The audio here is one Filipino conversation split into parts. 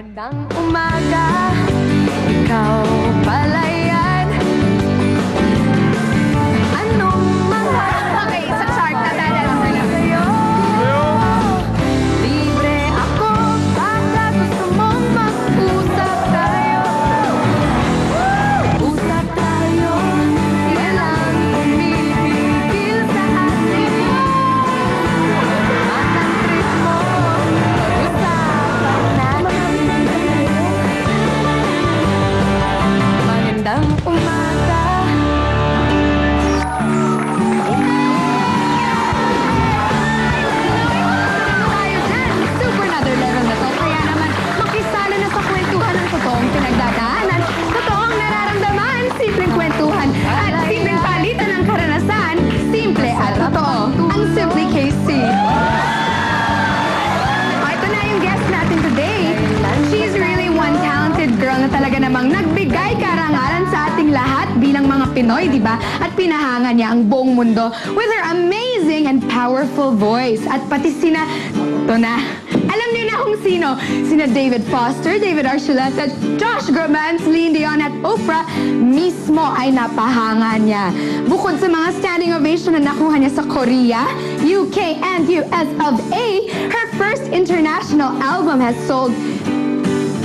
Magandang umaga, ikaw pala yan. Anong mga Okay, sa chart na dadaan sa'yo. sa'yo? Libre ako, baka gusto mong mag-usap tayo. Usap tayo, walang pumipigil sa atin. Masang trip mo, pag-usapan natin. Magandang umaga. Tayo dyan, super another level na to. Kaya naman, makisala na sa kwentuhan ng totoong pinagdadaanan, totoong nararamdaman, simpleng kwentuhan, at simpleng palitan ng karanasan, simple at totoo. Ang Simply KC. Ito na yung guest natin today. She's really one talented girl na talaga namang nagbigay karangalan sa ating lahat bilang mga Pinoy, di ba? At pinahanga niya ang buong mundo with her amazing and powerful voice. At pati sina, ito na, alam niyo na kung sino. Sina David Foster, David Archuleta, Josh Groban, Celine Dion at Oprah mismo ay napahanga niya. Bukod sa mga standing ovation na nakuha niya sa Korea, UK and US of A, her first international album has sold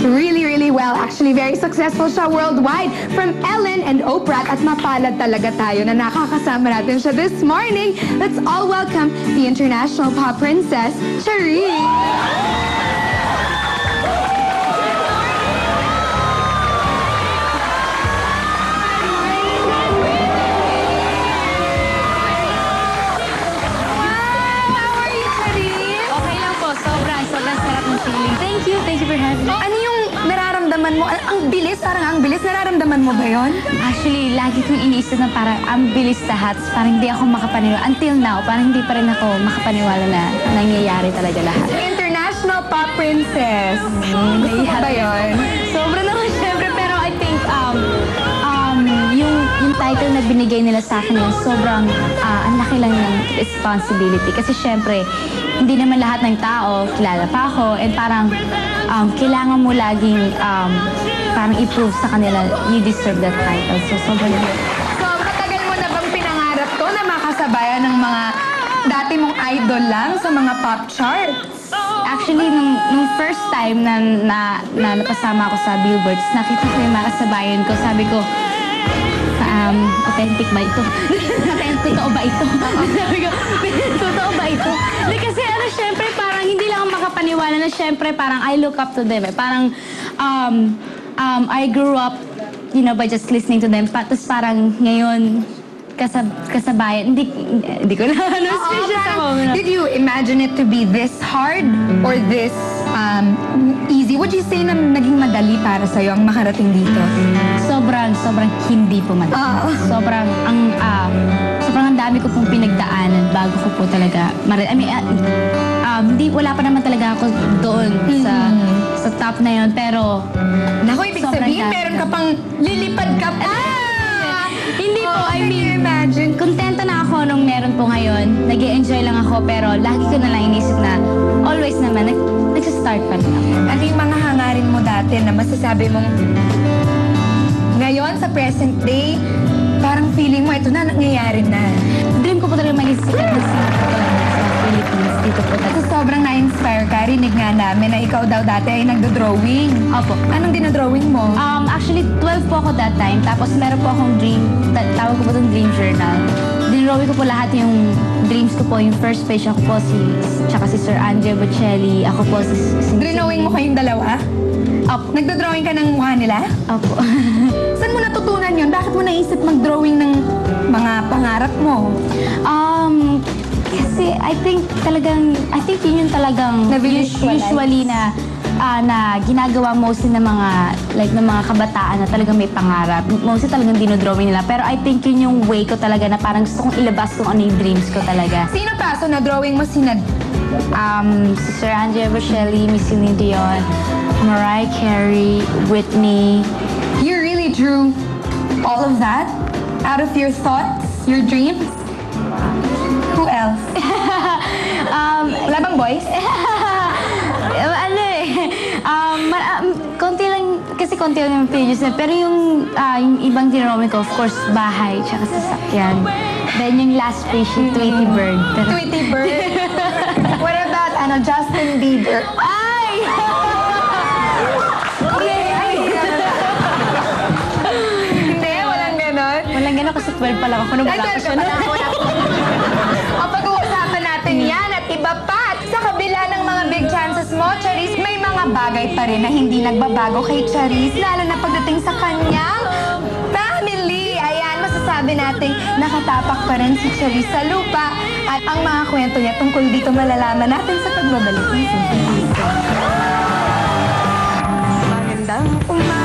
really well. Actually, very successful siya worldwide. From Ellen and Oprah, at mapalad talaga tayo na nakakasama natin siya this morning. Let's all welcome the international pop princess, Cherie. How are you, Cherie? Okay lang po. Sobrang sarap ng feeling. Thank you for having me. Ano yung nararamdaman mo? Ang bilis, parang ang bilis. Nararamdaman mo ba yun? Actually, lagi kong iniisip na parang ang bilis lahat. Parang hindi ako makapaniwala. Until now, parang hindi pa rin ako makapaniwala na nangyayari talaga lahat. International Pop Princess. Gusto mo ba yun? Sobra naman syempre, pero I think yung title na binigay nila sa akin yun, sobrang ang laki lang ng responsibility. Kasi syempre, hindi naman lahat ng tao kilala pa ako, and parang kailangan mo laging parang i-prove sa kanila you deserve that title. So sobrang So, matagal mo na bang pinangarap to na makasabayan ng mga dati mong idol lang sa mga pop charts? Actually, nung first time na napasama ako sa Billboards, nakita ko yung mga kasabayan ko. Sabi ko, authentic ba ito? Totoo ba ito? Sabi ko, totoo ba ito? Kasi syempre, parang hindi lang ako makapaniwala na syempre, parang I look up to them. Parang, I grew up, by just listening to them. Tapos parang ngayon, kasabayan, hindi ko na, speechless ako. Did you imagine it to be this hard or this easy? Would you say na naging madali para sa'yo ang makarating dito? Sobrang hindi po madali. Sobrang ang dami ko pong pinagdaanan bago ko po talaga wala pa naman talaga ako doon sa top na yun, pero Naku, ibig sobrang sabihin, dami. meron ka pang lilipad ka pa! Hindi po, I Can you mean, imagine? kontenta na ako nung meron po ngayon. Nag-e-enjoy lang ako, pero lagi ko na lang inisip na always naman, nagsistart pa rin ako. Ano yung mga hangarin mo dati na masasabi mong ngayon sa present day, parang feeling mo ito na nangyayari na? Dream ko po talaga maging sikat na singer sa Philippines. Dito po So, talaga. sobrang na-inspire ka. Rinig nga namin na ikaw daw dati ay nagdo-drawing. Opo. Anong dinodrawing mo? Actually, 12 po ako that time. Tapos meron po akong dream, tawag ko po itong dream journal. Dinrawing ko po lahat yung dreams ko po. Yung first page ako po tsaka si Sir Andrea Bocelli. Ako po si Drawing mo kayong dalawa? Opo. Nagdo-drawing ka ng mukha nila? Opo. Saan mo natutunan yun? Bakit mo naisip mag-drawing ng mga pangarap mo? Kasi I think yun yung talagang Na-visualize. usually na ginagawa mostly ng mga kabataan na talagang may pangarap. Mostly talagang dinodrawing nila. Pero I think yun yung way ko talaga na parang gusto kong ilabas kung ano yung dreams ko talaga. Sino pa? So, na-drawing mo sina... Si Sir Andrea Bocelli, Miss Celine Dion, Mariah Carey, Whitney. You really drew all of that out of your thoughts, your dreams? Who else? Wala bang boys? konti yung pages na. Pero yung ibang tinromi ko, of course, bahay, tsaka sasakyan. Then yung last page, yung Tweety Bird. Pero, Tweety Bird. What about, Justin Bieber? ay! Hindi, walang ganon. Walang ganun kasi 12 pa lang ako nung wala ko siya. O pag-uusapan natin yan at iba pa. At sa kabila ng mga big chances mo, Charisse, may mga bagay pa rin na hindi nagbabago kay Charisse, lalo na pagdating sa kanyang family. Ayan, masasabi natin nakatapak pa rin si Charisse sa lupa. At ang mga kwento niya tungkol dito malalaman natin sa pagbabalik ng Simple Dito. Magandang umaga.